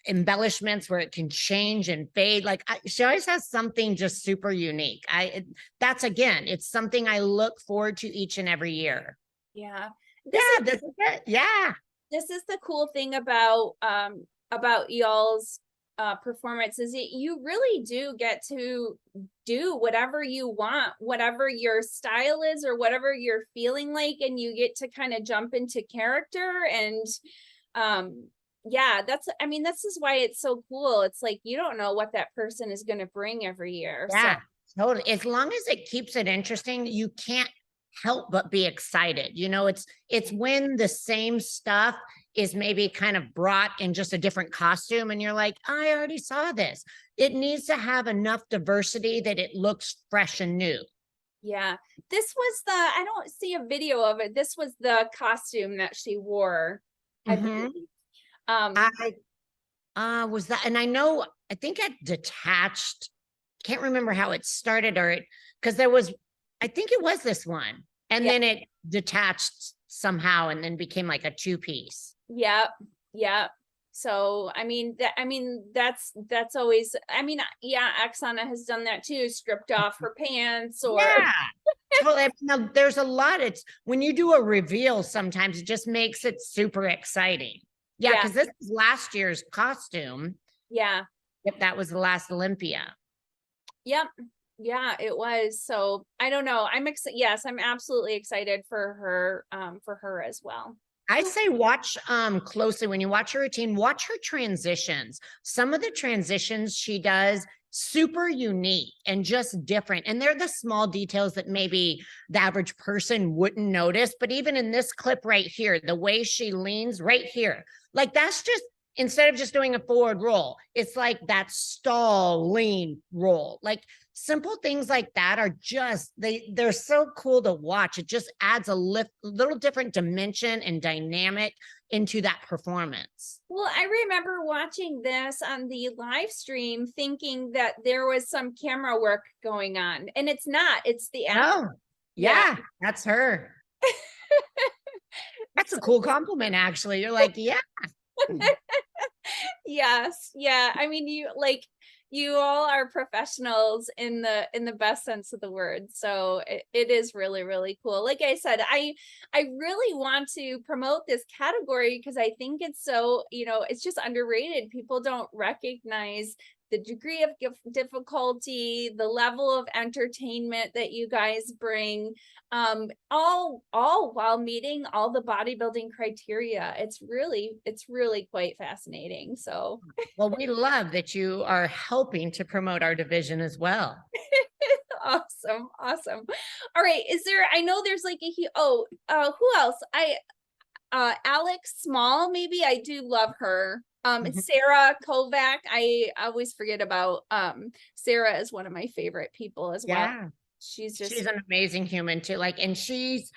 S2: embellishments where it can change and fade. She always has something just super unique. It's something I look forward to each and every year.
S1: Yeah.
S2: This is it. Yeah.
S1: This is the cool thing about y'all's performance, is that you really do get to do whatever you want, whatever your style is or whatever you're feeling like, and you get to kind of jump into character. And this is why it's so cool. It's like you don't know what that person is going to bring every year.
S2: Yeah, totally. As long as it keeps it interesting, you can't help but be excited. It's when the same stuff is maybe kind of brought in just a different costume, and you're like, I already saw this. It needs to have enough diversity that it looks fresh and new.
S1: Yeah, this was I don't see a video of it. This was the costume that she wore. I believe.
S2: Was that, and I think it detached. Can't remember how it started, because I think it was this one, and then it detached somehow and then became like a 2-piece.
S1: Yep. So that's always, Oksana has done that too, stripped off her pants or
S2: Totally. Now, there's a lot. It's when you do a reveal, sometimes it just makes it super exciting. Yeah, because this is last year's costume.
S1: Yeah.
S2: Yep, that was the last Olympia.
S1: Yep. Yeah, it was. So I don't know. I'm excited. Yes, I'm absolutely excited for her as well.
S2: I say watch closely when you watch her routine, watch her transitions. Some of the transitions she does, super unique and just different. And they're the small details that maybe the average person wouldn't notice. But even in this clip right here, the way she leans right here, that's just instead of just doing a forward roll, it's like that stall lean roll. Like simple things like that are just, they're so cool to watch. It just adds a little different dimension and dynamic into that performance.
S1: Well, I remember watching this on the live stream thinking that there was some camera work going on, and it's not. It's the
S2: Oh, yeah, that's her. That's a cool compliment, actually. You're like, yeah.
S1: Yes. Yeah. I mean, you all are professionals in the best sense of the word. So it is really, really cool. Like I said, I really want to promote this category because I think it's so, it's just underrated. People don't recognize the degree of difficulty, the level of entertainment that you guys bring, all while meeting all the bodybuilding criteria. It's really quite fascinating. So
S2: Well, we love that you are helping to promote our division as well.
S1: awesome. All right, I know there's like who else? Alex Small, maybe. I do love her. Sarah Kovac. I always forget about Sarah is one of my favorite people as well.
S2: Yeah.
S1: She's
S2: an amazing human too. Like, and she's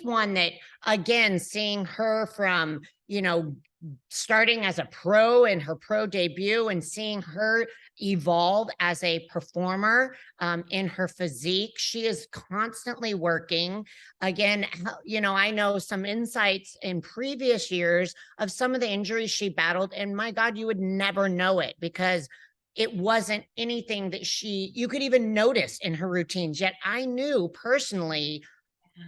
S2: one that, again, seeing her from, starting as a pro in her pro debut and seeing her evolve as a performer in her physique. She is constantly working. Again, I know some insights in previous years of some of the injuries she battled, and my God, you would never know it because it wasn't anything that you could even notice in her routines. Yet I knew personally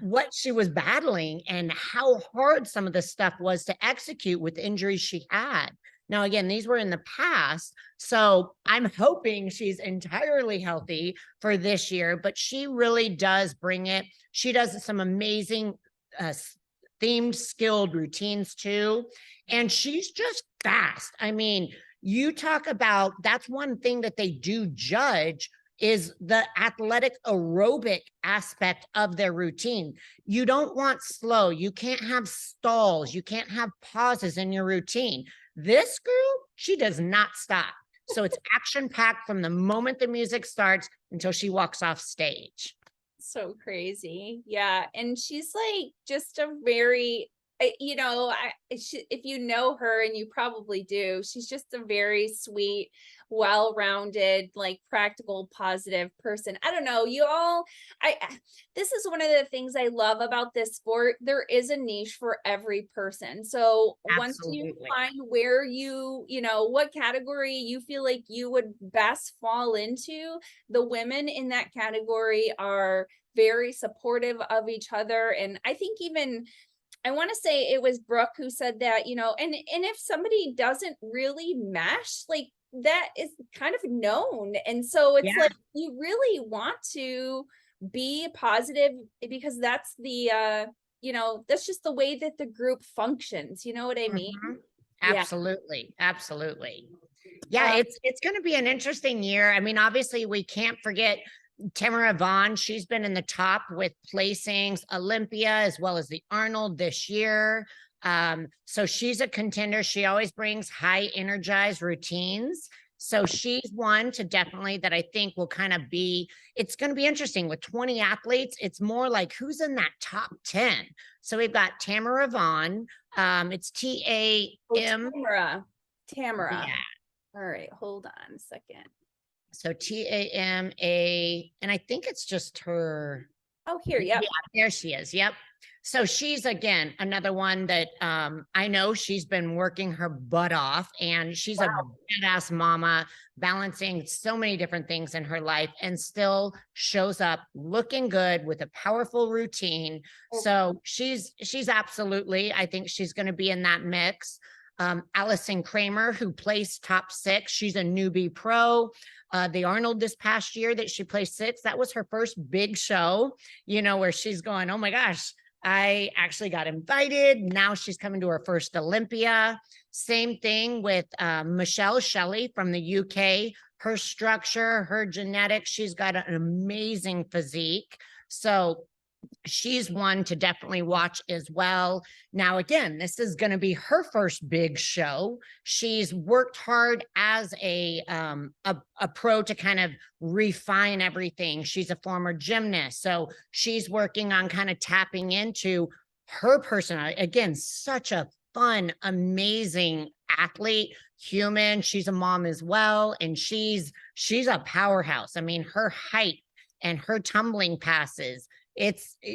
S2: what she was battling and how hard some of the stuff was to execute with injuries she had. Now, again, these were in the past, so I'm hoping she's entirely healthy for this year, but she really does bring it. She does some amazing themed skilled routines too. And she's just fast. I mean, you talk about, that's one thing that they do judge is the athletic aerobic aspect of their routine. You don't want slow. You can't have stalls. You can't have pauses in your routine. This girl, she does not stop. So it's action packed from the moment the music starts until she walks off stage.
S1: So crazy. Yeah. And she's like just a very, if you know her, and you probably do, she's just a very sweet, well-rounded, like practical, positive person. I don't know, this is one of the things I love about this sport. There is a niche for every person. So once you find where what category you feel like you would best fall into, the women in that category are very supportive of each other. And I think even I want to say it was Brooke who said that, and if somebody doesn't really mesh, like that is kind of known. And so it's like, you really want to be positive because that's that's just the way that the group functions. You know what I mean?
S2: Absolutely. Absolutely. Yeah. It's going to be an interesting year. I mean, obviously we can't forget Tamara Vaughn. She's been in the top with placings, Olympia, as well as the Arnold this year. So she's a contender. She always brings high energized routines. So she's one to definitely that I think will kind of it's going to be interesting with 20 athletes. It's more like who's in that top 10. So we've got Tamara Vaughn. It's TAM.
S1: Tamara. Yeah. All right. Hold on a second.
S2: So TAMA, and I think it's just her.
S1: Oh, here. Yep.
S2: Yeah, there she is. Yep. So she's, again, another one that I know she's been working her butt off, and she's a badass mama, balancing so many different things in her life and still shows up looking good with a powerful routine. So she's absolutely, I think she's going to be in that mix. Allison Kramer, who placed top 6. She's a newbie pro. The Arnold this past year that she placed 6th, that was her first big show, where she's going, oh my gosh, I actually got invited. Now she's coming to her first Olympia. Same thing with Michelle Shelley from the UK. Her structure, her genetics, she's got an amazing physique. So she's one to definitely watch as well. Now, again, this is going to be her first big show. She's worked hard as a pro to kind of refine everything. She's a former gymnast, so she's working on kind of tapping into her personality. Again, such a fun, amazing athlete, human. She's a mom as well, and she's a powerhouse. I mean, her height and her tumbling passes,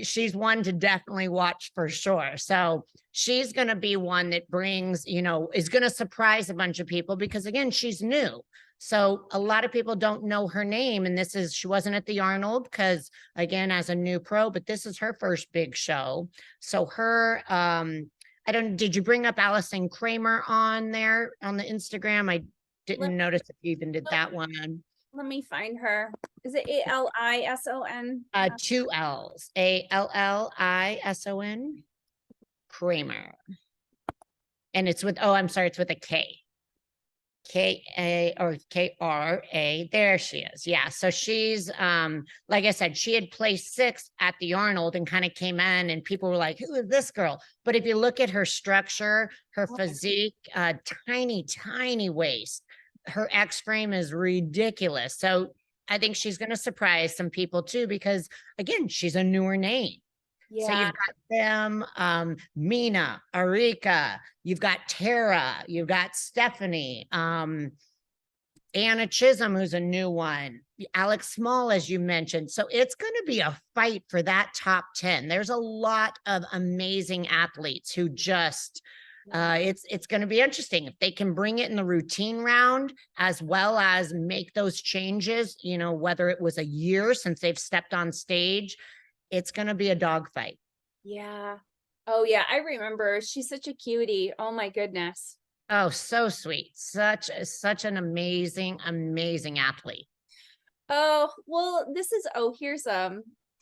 S2: she's one to definitely watch for sure. So she's going to be one that brings, is going to surprise a bunch of people because, again, she's new. So a lot of people don't know her name, and she wasn't at the Arnold because, again, as a new pro, but this is her first big show. So did you bring up Allison Kramer on there on the Instagram? I didn't notice if you even did that one.
S1: Let me find her. Is it Alison?
S2: 2 L's, Allison Kramer. And it's with, it's with a K. K-A or K-R-A. There she is. Yeah. So she's, like I said, she had placed 6th at the Arnold and kind of came in and people were like, who is this girl? But if you look at her structure, her physique, tiny, tiny waist, her X frame is ridiculous. So I think she's going to surprise some people too, because again, she's a newer name. Yeah. So you've got them, Mina, Arika, you've got Tara, you've got Stephanie, Anna Chisholm, who's a new one, Alex Small, as you mentioned. So it's going to be a fight for that top 10. There's a lot of amazing athletes who just, it's going to be interesting if they can bring it in the routine round, as well as make those changes, whether it was a year since they've stepped on stage. It's going to be a dogfight.
S1: Yeah. Oh yeah. I remember. She's such a cutie. Oh my goodness.
S2: Oh, so sweet. Such an amazing, amazing athlete.
S1: Oh, well, here's,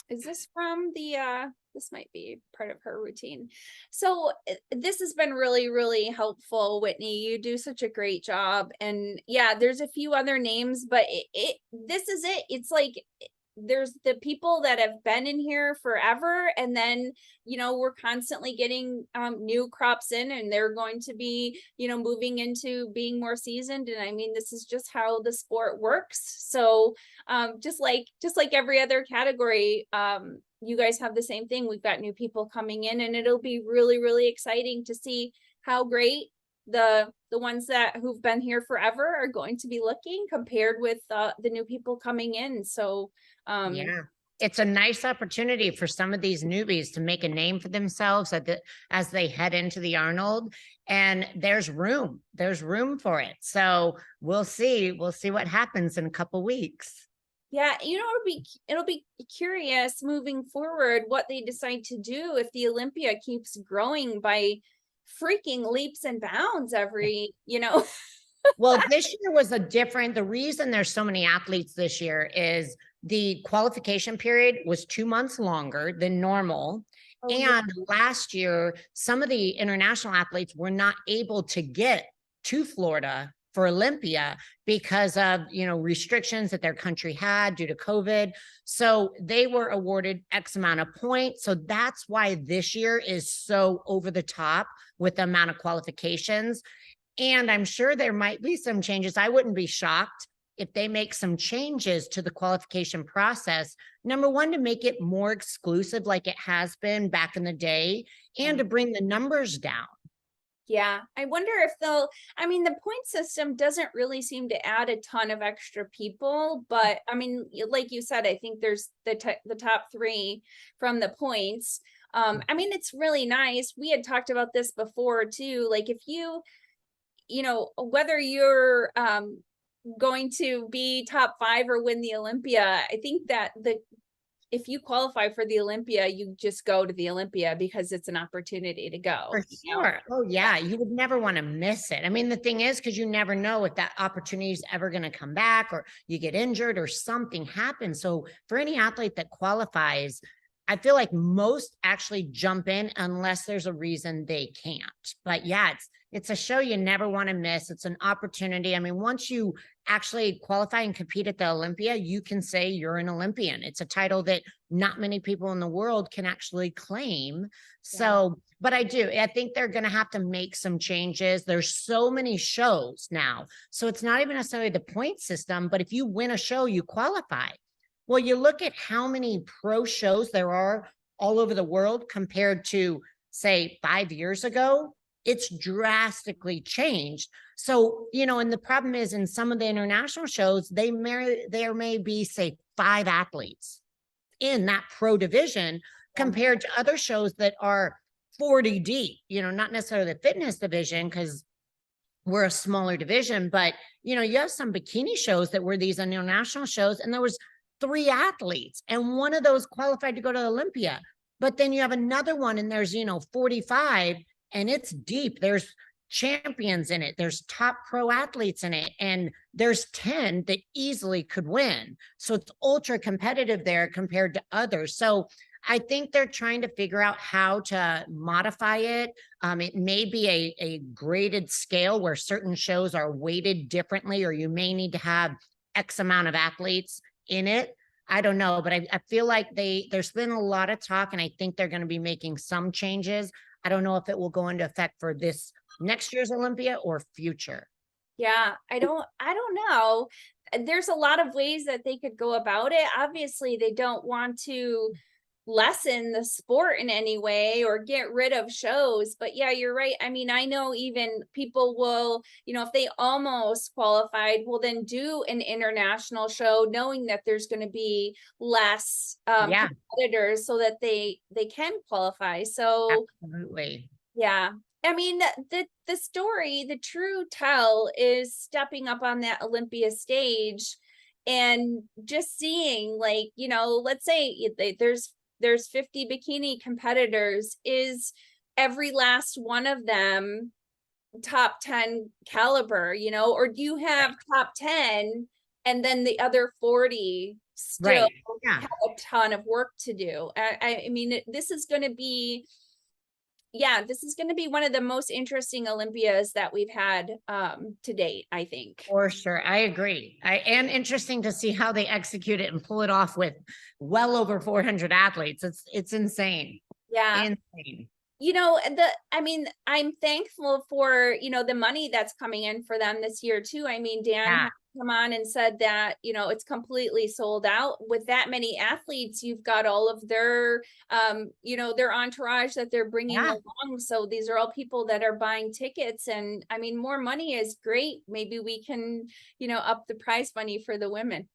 S1: is this from this might be part of her routine. So this has been really, really helpful, Whitney. You do such a great job. And yeah, there's a few other names, but this is it. It's like, there's the people that have been in here forever, and then we're constantly getting new crops in, and they're going to be moving into being more seasoned. And I mean, this is just how the sport works. So just like every other category, you guys have the same thing. We've got new people coming in, and it'll be really, really exciting to see how great the ones who've been here forever are going to be looking compared with the new people coming in. So
S2: yeah, it's a nice opportunity for some of these newbies to make a name for themselves as they head into the Arnold, and there's room for it. So we'll see what happens in a couple weeks.
S1: Yeah, it'll be curious moving forward what they decide to do if the Olympia keeps growing by freaking leaps and bounds every.
S2: Well, this year was the reason there's so many athletes this year is the qualification period was 2 months longer than normal. Oh, and yeah. Last year, some of the international athletes were not able to get to Florida for Olympia because of, restrictions that their country had due to COVID. So they were awarded X amount of points. So that's why this year is so over the top with the amount of qualifications. And I'm sure there might be some changes. I wouldn't be shocked if they make some changes to the qualification process. Number one, to make it more exclusive like it has been back in the day, and to bring the numbers down.
S1: Yeah, I wonder if the point system doesn't really seem to add a ton of extra people, but I mean, like you said, I think there's the top 3 from the points. I mean, it's really nice. We had talked about this before too. Like if whether you're going to be top 5 or win the Olympia, I think that if you qualify for the Olympia, you just go to the Olympia because it's an opportunity to go.
S2: For sure. Oh yeah. You would never want to miss it. I mean, the thing is, because you never know if that opportunity is ever going to come back, or you get injured or something happens. So for any athlete that qualifies, I feel like most actually jump in unless there's a reason they can't. But yeah, it's a show you never want to miss. It's an opportunity. I mean, once you actually qualify and compete at the Olympia, you can say you're an Olympian. It's a title that not many people in the world can actually claim. So, but I think they're going to have to make some changes. There's so many shows now. So it's not even necessarily the point system, but if you win a show, you qualify. Well, you look at how many pro shows there are all over the world compared to, say, 5 years ago. It's drastically changed. So, and the problem is in some of the international shows, there may be, say, 5 athletes in that pro division compared to other shows that are 40 deep, not necessarily the fitness division because we're a smaller division, but you have some bikini shows that were these international shows, and there was 3 athletes, and one of those qualified to go to Olympia. But then you have another one and there's, 45, and it's deep. There's champions in it. There's top pro athletes in it. And there's 10 that easily could win. So it's ultra competitive there compared to others. So I think they're trying to figure out how to modify it. It may be a graded scale where certain shows are weighted differently, or you may need to have X amount of athletes in it. I don't know, but I feel like there's been a lot of talk, and I think they're going to be making some changes. I don't know if it will go into effect for this next year's Olympia or future.
S1: Yeah, I don't know. There's a lot of ways that they could go about it. Obviously, they don't want to lessen the sport in any way or get rid of shows, but yeah, you're right. I mean, I know even people will, if they almost qualified, will then do an international show knowing that there's going to be less competitors so that they can qualify. So
S2: absolutely.
S1: Yeah. I mean, the story, the true tell is stepping up on that Olympia stage and just seeing, like, let's say there's 50 bikini competitors. Is every last one of them top 10 caliber, or do you have top 10 and then the other 40 still have a ton of work to do? I mean, this is going to be one of the most interesting Olympias that we've had to date, I think.
S2: For sure. I agree. And interesting to see how they execute it and pull it off with well over 400 athletes. It's insane.
S1: Yeah.
S2: Insane.
S1: I'm thankful for, the money that's coming in for them this year too. I mean, Dan come on and said that, it's completely sold out. With that many athletes, you've got all of their, their entourage that they're bringing along. So these are all people that are buying tickets. And I mean, more money is great. Maybe we can, up the prize money for the women.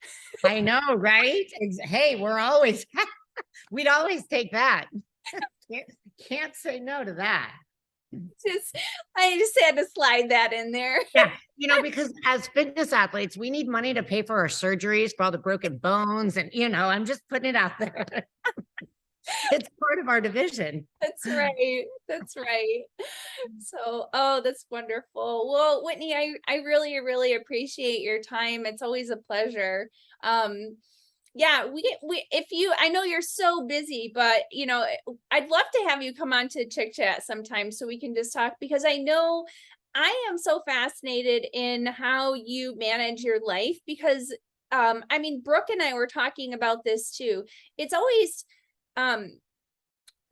S2: I know, right? Hey, we'd always take that. Can't say no to that.
S1: I just had to slide that in there.
S2: Yeah, because as fitness athletes, we need money to pay for our surgeries, for all the broken bones, and I'm just putting it out there. It's part of our division.
S1: That's right. That's right. So, that's wonderful. Well, Whitney, I really, really appreciate your time. It's always a pleasure. Yeah, I know you're so busy, but I'd love to have you come on to Chick Chat sometime so we can just talk, because I know I am so fascinated in how you manage your life, because I mean, Brooke and I were talking about this too. It's always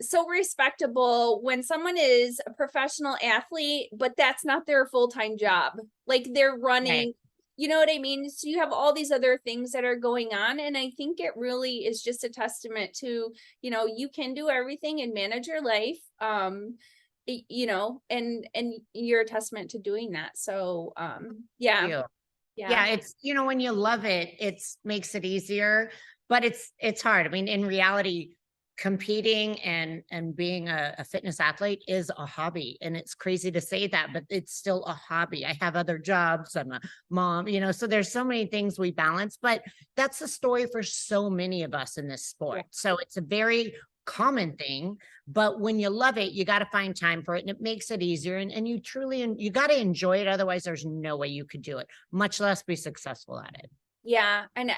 S1: so respectable when someone is a professional athlete, but that's not their full-time job. Like, they're running, you know what I mean? So you have all these other things that are going on. And I think it really is just a testament to, you can do everything and manage your life, and you're a testament to doing that. So, yeah.
S2: It's, when you love it, makes it easier, but it's hard. I mean, in reality, competing and being a fitness athlete is a hobby, and it's crazy to say that, but it's still a hobby. I have other jobs. I'm a mom, so there's so many things we balance, but that's the story for so many of us in this sport. So it's a very common thing, but when you love it, you got to find time for it, and it makes it easier, and you got to enjoy it. Otherwise, there's no way you could do it, much less be successful at it.
S1: Yeah. And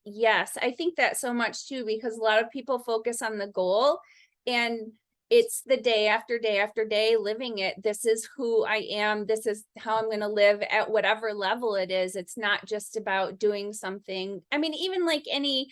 S1: yes, I think that so much too, because a lot of people focus on the goal, and it's the day after day after day living it. This is who I am. This is how I'm going to live at whatever level it is. It's not just about doing something. I mean, even like any,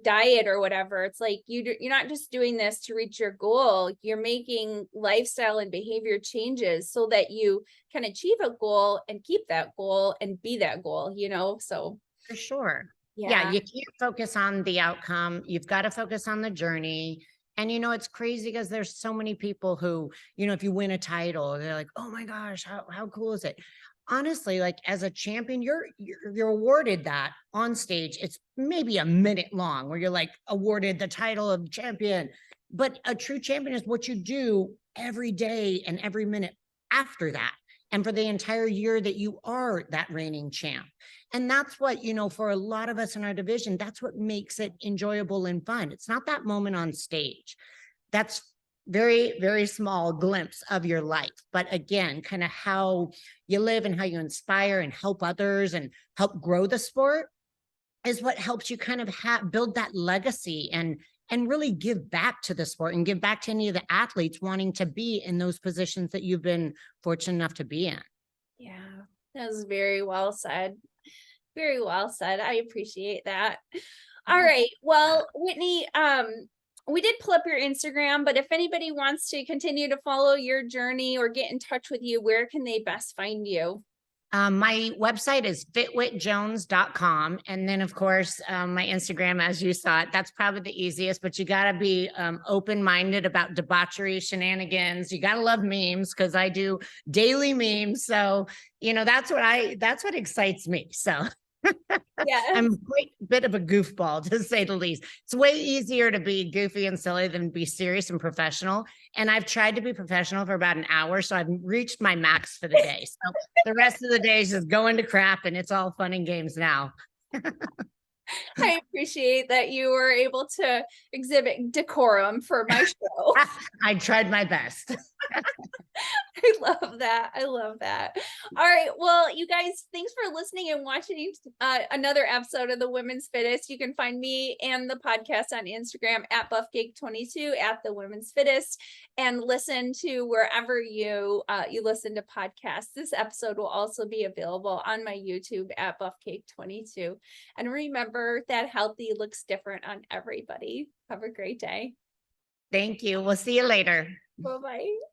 S1: diet or whatever, it's like you're not just doing this to reach your goal. You're making lifestyle and behavior changes so that you can achieve a goal and keep that goal and be that goal, so.
S2: For sure.
S1: Yeah.
S2: You can't focus on the outcome. You've got to focus on the journey. And it's crazy because there's so many people who, if you win a title, they're like, oh my gosh, how cool is it? Honestly, like as a champion, you're awarded that on stage. It's maybe a minute long where you're like awarded the title of champion. But a true champion is what you do every day and every minute after that. And for the entire year that you are that reigning champ. And that's what, for a lot of us in our division, that's what makes it enjoyable and fun. It's not that moment on stage. That's very, very small glimpse of your life. But again, kind of how you live and how you inspire and help others and help grow the sport is what helps you kind of build that legacy and really give back to the sport and give back to any of the athletes wanting to be in those positions that you've been fortunate enough to be in.
S1: Yeah, that was very well said. Very well said. I appreciate that. All right. Well, Whitney, we did pull up your Instagram, but if anybody wants to continue to follow your journey or get in touch with you, where can they best find you?
S2: My website is fitwitjones.com. And then of course, my Instagram, as you saw it, that's probably the easiest, but you got to be open-minded about debauchery shenanigans. You got to love memes because I do daily memes. So, that's what excites me. So
S1: Yeah.
S2: I'm quite a bit of a goofball, to say the least. It's way easier to be goofy and silly than be serious and professional. And I've tried to be professional for about an hour, so I've reached my max for the day. So the rest of the day is just going to crap, and it's all fun and games now.
S1: I appreciate that you were able to exhibit decorum for my show.
S2: I tried my best.
S1: I love that. I love that. All right. Well, you guys, thanks for listening and watching another episode of the Women's Fittest. You can find me and the podcast on Instagram at buffcake22 at the Women's Fittest, and listen to wherever you listen to podcasts. This episode will also be available on my YouTube at buffcake22. And remember that healthy looks different on everybody. Have a great day.
S2: Thank you. We'll see you later.
S1: Bye-bye.